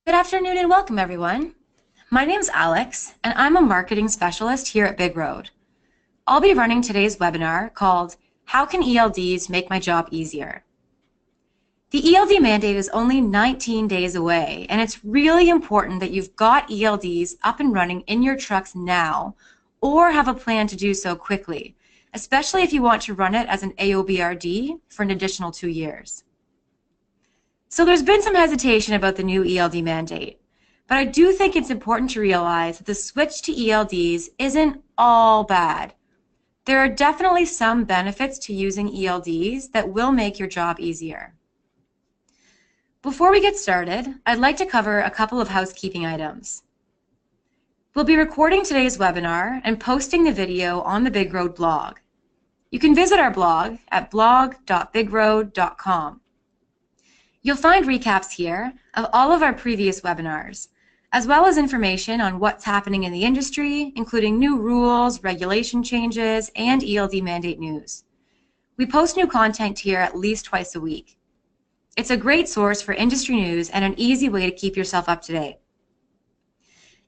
Good afternoon and welcome, everyone. My name's Alex, and I'm a marketing specialist here at Big Road. I'll be running today's webinar called How Can ELDs Make My Job Easier? The ELD mandate is only 19 days away, and it's really important that you've got ELDs up and running in your trucks now or have a plan to do so quickly, especially if you want to run it as an AOBRD for an additional 2 years. So there's been some hesitation about the new ELD mandate, but I do think it's important to realize that the switch to ELDs isn't all bad. There are definitely some benefits to using ELDs that will make your job easier. Before we get started, I'd like to cover a couple of housekeeping items. We'll be recording today's webinar and posting the video on the Big Road blog. You can visit our blog at blog.bigroad.com. You'll find recaps here of all of our previous webinars, as well as information on what's happening in the industry, including new rules, regulation changes, and ELD mandate news. We post new content here at least twice a week. It's a great source for industry news and an easy way to keep yourself up to date.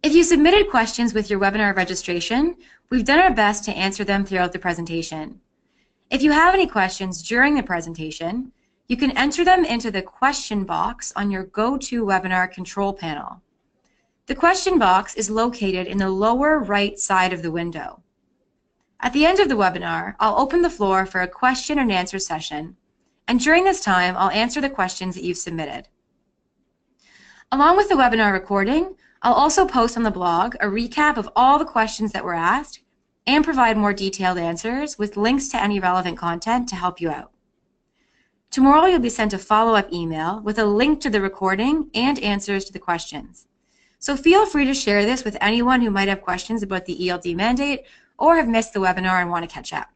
If you submitted questions with your webinar registration, we've done our best to answer them throughout the presentation. If you have any questions during the presentation, you can enter them into the question box on your GoToWebinar control panel. The question box is located in the lower right side of the window. At the end of the webinar, I'll open the floor for a question and answer session, and during this time, I'll answer the questions that you've submitted. Along with the webinar recording, I'll also post on the blog a recap of all the questions that were asked and provide more detailed answers with links to any relevant content to help you out. Tomorrow you'll be sent a follow-up email with a link to the recording and answers to the questions. So feel free to share this with anyone who might have questions about the ELD mandate or have missed the webinar and want to catch up.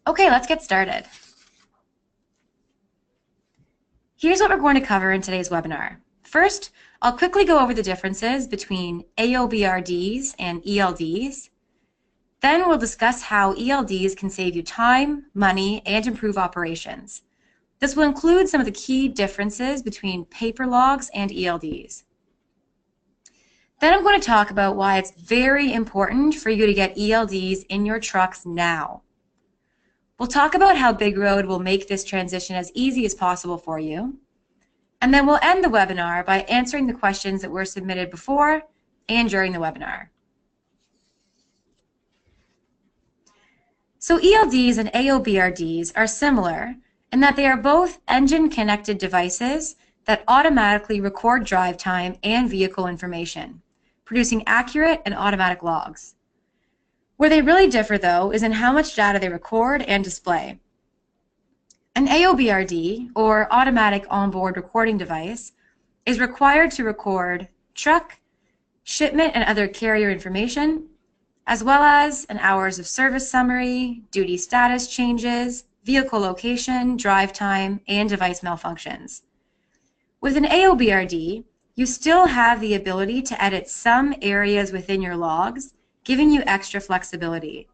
Okay, let's get started. Here's what we're going to cover in today's webinar. First, I'll quickly go over the differences between AOBRDs and ELDs. Then we'll discuss how ELDs can save you time, money, and improve operations. This will include some of the key differences between paper logs and ELDs. Then I'm going to talk about why it's very important for you to get ELDs in your trucks now. We'll talk about how Big Road will make this transition as easy as possible for you. And then we'll end the webinar by answering the questions that were submitted before and during the webinar. So ELDs and AOBRDs are similar in that they are both engine-connected devices that automatically record drive time and vehicle information, producing accurate and automatic logs. Where they really differ, though, is in how much data they record and display. An AOBRD, or automatic onboard recording device, is required to record truck, shipment, and other carrier information, as well as an hours of service summary, duty status changes, vehicle location, drive time, and device malfunctions. With an AOBRD, you still have the ability to edit some areas within your logs, giving you extra flexibility.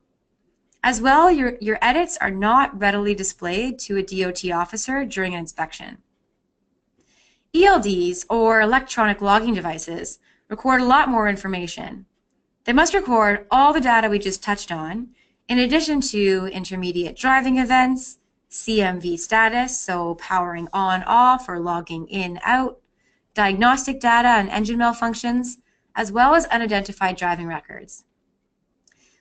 As well, your edits are not readily displayed to a DOT officer during an inspection. ELDs, or electronic logging devices, record a lot more information. They must record all the data we just touched on, in addition to intermediate driving events, CMV status, so powering on, off, or logging in, out, diagnostic data and engine malfunctions, as well as unidentified driving records.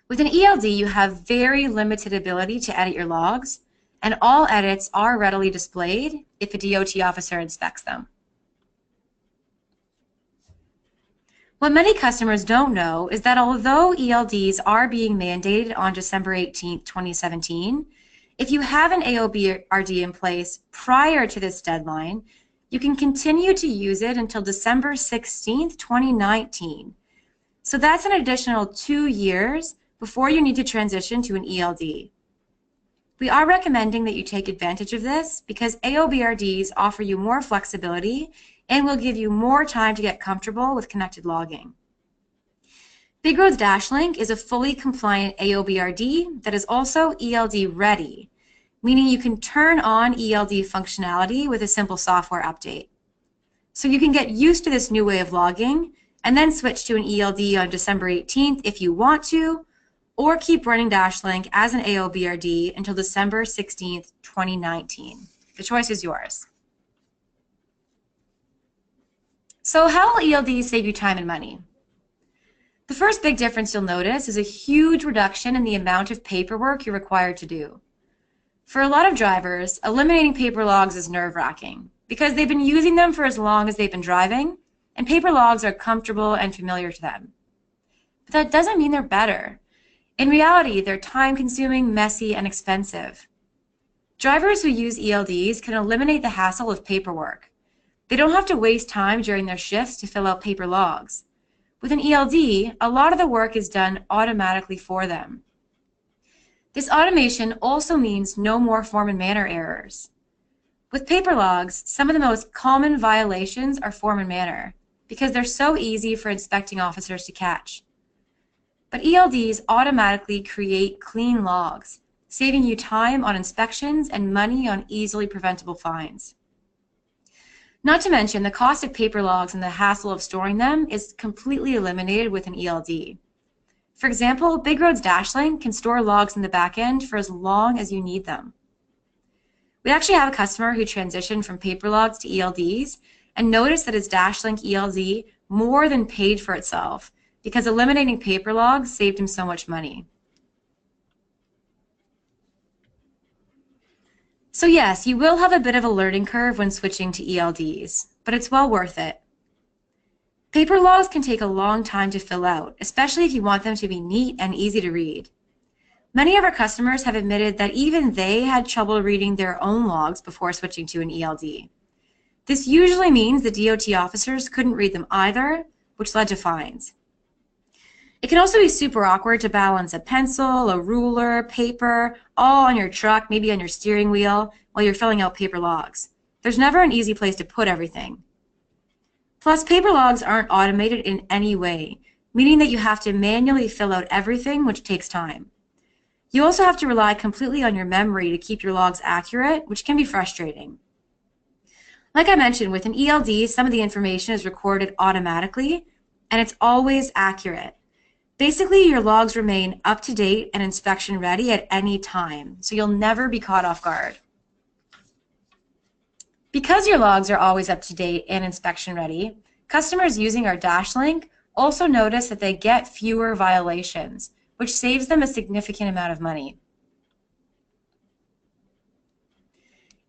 With an ELD, you have very limited ability to edit your logs, and all edits are readily displayed if a DOT officer inspects them. What many customers don't know is that although ELDs are being mandated on December 18, 2017, if you have an AOBRD in place prior to this deadline, you can continue to use it until December 16, 2019. So that's an additional 2 years before you need to transition to an ELD. We are recommending that you take advantage of this because AOBRDs offer you more flexibility and will give you more time to get comfortable with connected logging. Big Road's DashLink is a fully compliant AOBRD that is also ELD ready, meaning you can turn on ELD functionality with a simple software update. So you can get used to this new way of logging and then switch to an ELD on December 18th if you want to, or keep running DashLink as an AOBRD until December 16th, 2019. The choice is yours. So how will ELDs save you time and money? The first big difference you'll notice is a huge reduction in the amount of paperwork you're required to do. For a lot of drivers, eliminating paper logs is nerve-wracking because they've been using them for as long as they've been driving, and paper logs are comfortable and familiar to them. But that doesn't mean they're better. In reality, they're time-consuming, messy, and expensive. Drivers who use ELDs can eliminate the hassle of paperwork. They don't have to waste time during their shifts to fill out paper logs. With an ELD, a lot of the work is done automatically for them. This automation also means no more form and manner errors. With paper logs, some of the most common violations are form and manner because they're so easy for inspecting officers to catch. But ELDs automatically create clean logs, saving you time on inspections and money on easily preventable fines. Not to mention, the cost of paper logs and the hassle of storing them is completely eliminated with an ELD. For example, Big Road's DashLink can store logs in the back end for as long as you need them. We actually have a customer who transitioned from paper logs to ELDs and noticed that his DashLink ELD more than paid for itself because eliminating paper logs saved him so much money. So yes, you will have a bit of a learning curve when switching to ELDs, but it's well worth it. Paper logs can take a long time to fill out, especially if you want them to be neat and easy to read. Many of our customers have admitted that even they had trouble reading their own logs before switching to an ELD. This usually means the DOT officers couldn't read them either, which led to fines. It can also be super awkward to balance a pencil, a ruler, paper, all on your truck, maybe on your steering wheel, while you're filling out paper logs. There's never an easy place to put everything. Plus, paper logs aren't automated in any way, meaning that you have to manually fill out everything, which takes time. You also have to rely completely on your memory to keep your logs accurate, which can be frustrating. Like I mentioned, with an ELD, some of the information is recorded automatically, and it's always accurate. Basically, your logs remain up to date and inspection ready at any time, so you'll never be caught off guard. Because your logs are always up to date and inspection ready, customers using our DashLink also notice that they get fewer violations, which saves them a significant amount of money.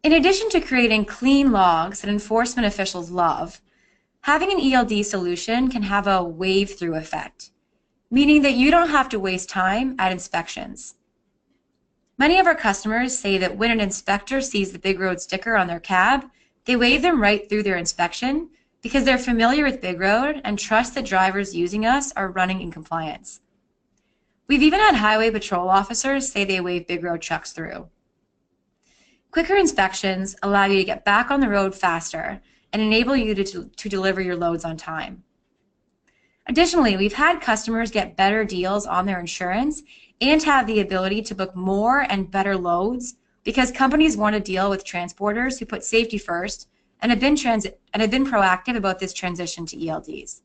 In addition to creating clean logs that enforcement officials love, having an ELD solution can have a wave-through effect, meaning that you don't have to waste time at inspections. Many of our customers say that when an inspector sees the Big Road sticker on their cab, they wave them right through their inspection because they're familiar with Big Road and trust that drivers using us are running in compliance. We've even had highway patrol officers say they wave Big Road trucks through. Quicker inspections allow you to get back on the road faster and enable you to deliver your loads on time. Additionally, we've had customers get better deals on their insurance and have the ability to book more and better loads because companies want to deal with transporters who put safety first and have been proactive about this transition to ELDs.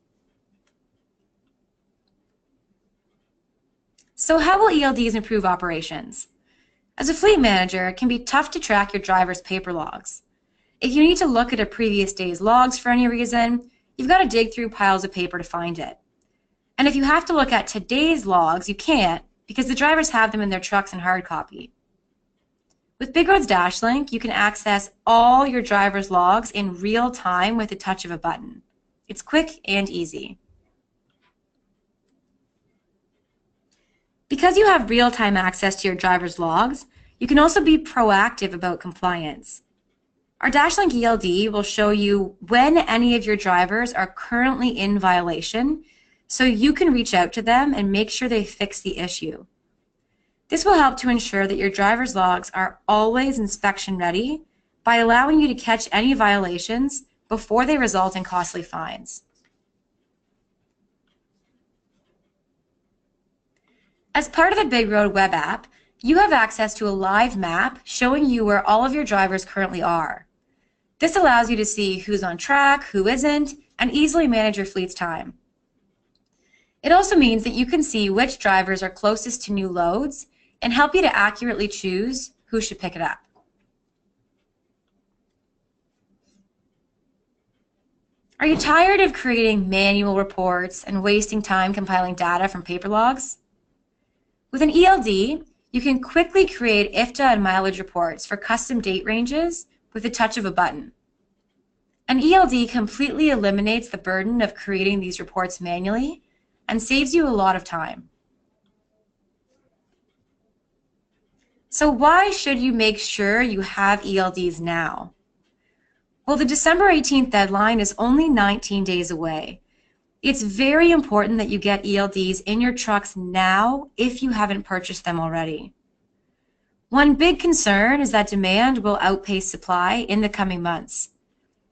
So how will ELDs improve operations? As a fleet manager, it can be tough to track your driver's paper logs. If you need to look at a previous day's logs for any reason, you've got to dig through piles of paper to find it. And if you have to look at today's logs, you can't because the drivers have them in their trucks in hard copy. With Big Road's DashLink, you can access all your driver's logs in real time with the touch of a button. It's quick and easy. Because you have real-time access to your driver's logs, you can also be proactive about compliance. Our DashLink ELD will show you when any of your drivers are currently in violation, so you can reach out to them and make sure they fix the issue. This will help to ensure that your driver's logs are always inspection ready by allowing you to catch any violations before they result in costly fines. As part of the Big Road web app, you have access to a live map showing you where all of your drivers currently are. This allows you to see who's on track, who isn't, and easily manage your fleet's time. It also means that you can see which drivers are closest to new loads and help you to accurately choose who should pick it up. Are you tired of creating manual reports and wasting time compiling data from paper logs? With an ELD, you can quickly create IFTA and mileage reports for custom date ranges with the touch of a button. An ELD completely eliminates the burden of creating these reports manually and saves you a lot of time. So why should you make sure you have ELDs now? Well, the December 18th deadline is only 19 days away. It's very important that you get ELDs in your trucks now if you haven't purchased them already. One big concern is that demand will outpace supply in the coming months.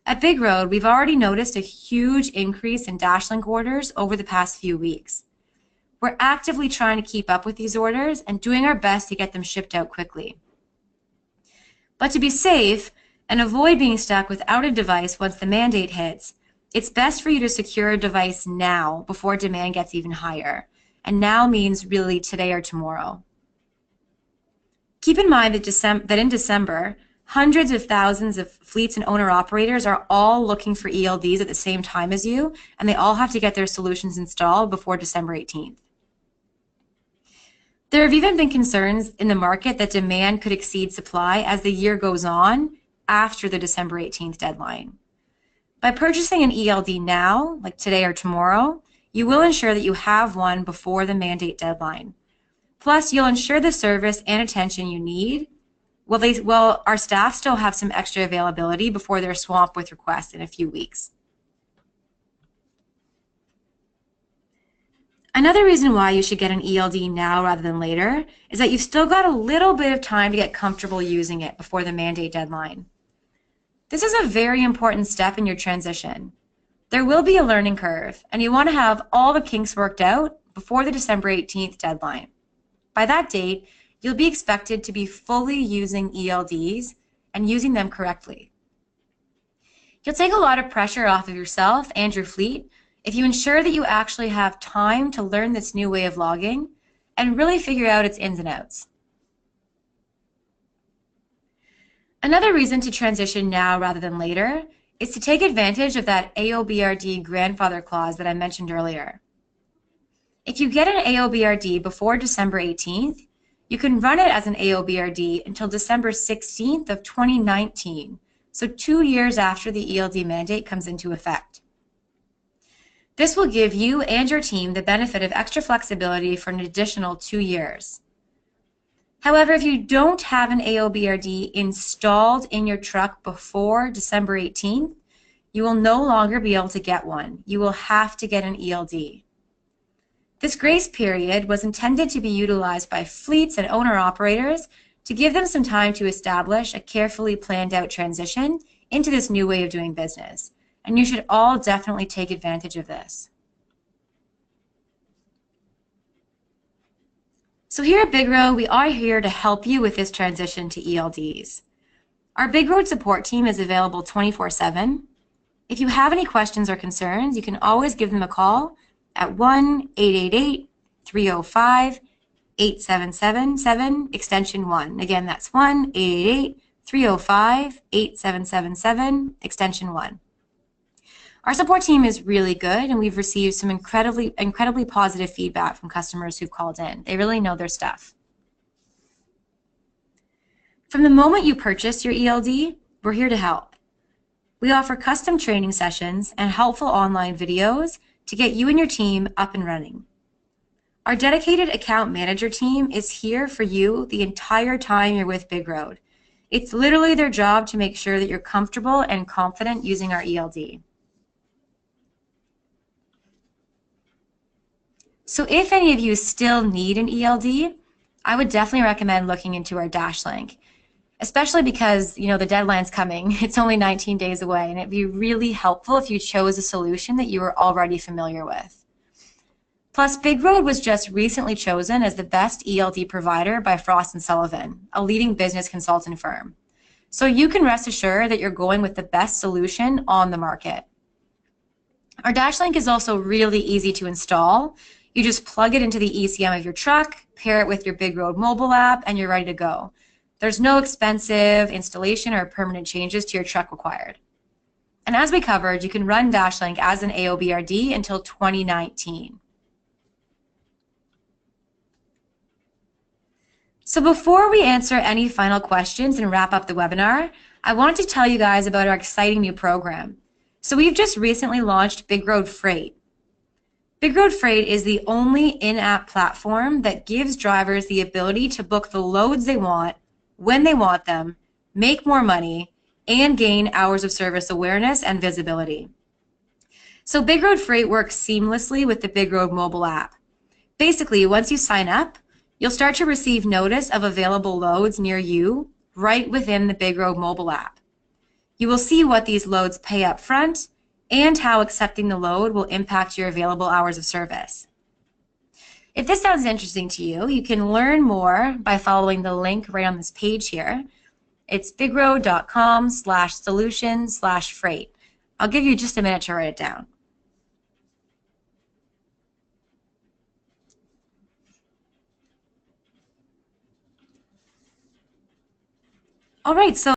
At Big Road, we've already noticed a huge increase in DashLink orders over the past few weeks. We're actively trying to keep up with these orders and doing our best to get them shipped out quickly. But to be safe and avoid being stuck without a device once the mandate hits, it's best for you to secure a device now before demand gets even higher. And now means really today or tomorrow. Keep in mind that in December, hundreds of thousands of fleets and owner-operators are all looking for ELDs at the same time as you, and they all have to get their solutions installed before December 18th. There have even been concerns in the market that demand could exceed supply as the year goes on after the December 18th deadline. By purchasing an ELD now, like today or tomorrow, you will ensure that you have one before the mandate deadline. Plus, you'll ensure the service and attention you need while our staff still have some extra availability before they're swamped with requests in a few weeks. Another reason why you should get an ELD now rather than later is that you've still got a little bit of time to get comfortable using it before the mandate deadline. This is a very important step in your transition. There will be a learning curve, and you want to have all the kinks worked out before the December 18th deadline. By that date, you'll be expected to be fully using ELDs and using them correctly. You'll take a lot of pressure off of yourself and your fleet if you ensure that you actually have time to learn this new way of logging and really figure out its ins and outs. Another reason to transition now rather than later is to take advantage of that AOBRD grandfather clause that I mentioned earlier. If you get an AOBRD before December 18th, you can run it as an AOBRD until December 16th of 2019, so 2 years after the ELD mandate comes into effect. This will give you and your team the benefit of extra flexibility for an additional 2 years. However, if you don't have an AOBRD installed in your truck before December 18th, you will no longer be able to get one. You will have to get an ELD. This grace period was intended to be utilized by fleets and owner-operators to give them some time to establish a carefully planned out transition into this new way of doing business. And you should all definitely take advantage of this. So here at Big Road, we are here to help you with this transition to ELDs. Our Big Road support team is available 24/7. If you have any questions or concerns, you can always give them a call at 1-888-305-8777, extension 1. Again, that's 1-888-305-8777, extension 1. Our support team is really good, and we've received some incredibly positive feedback from customers who've called in. They really know their stuff. From the moment you purchase your ELD, we're here to help. We offer custom training sessions and helpful online videos to get you and your team up and running. Our dedicated account manager team is here for you the entire time you're with Big Road. It's literally their job to make sure that you're comfortable and confident using our ELD. So if any of you still need an ELD, I would definitely recommend looking into our DashLink, especially because the deadline's coming. It's only 19 days away, and it'd be really helpful if you chose a solution that you were already familiar with. Plus, Big Road was just recently chosen as the best ELD provider by Frost & Sullivan, a leading business consulting firm. so you can rest assured that you're going with the best solution on the market. Our DashLink is also really easy to install. You just plug it into the ECM of your truck, pair it with your Big Road mobile app, and you're ready to go. There's no expensive installation or permanent changes to your truck required. And as we covered, you can run DashLink as an AOBRD until 2019. So before we answer any final questions and wrap up the webinar, I wanted to tell you guys about our exciting new program. So we've just recently launched Big Road Freight. Big Road Freight is the only in-app platform that gives drivers the ability to book the loads they want, when they want them, make more money, and gain hours of service awareness and visibility. So Big Road Freight works seamlessly with the Big Road mobile app. Basically, once you sign up, you'll start to receive notice of available loads near you right within the Big Road mobile app. You will see what these loads pay up front and how accepting the load will impact your available hours of service. If this sounds interesting to you, you can learn more by following the link right on this page here. It's bigroad.com/solutions/freight. I'll give you just a minute to write it down. All right, so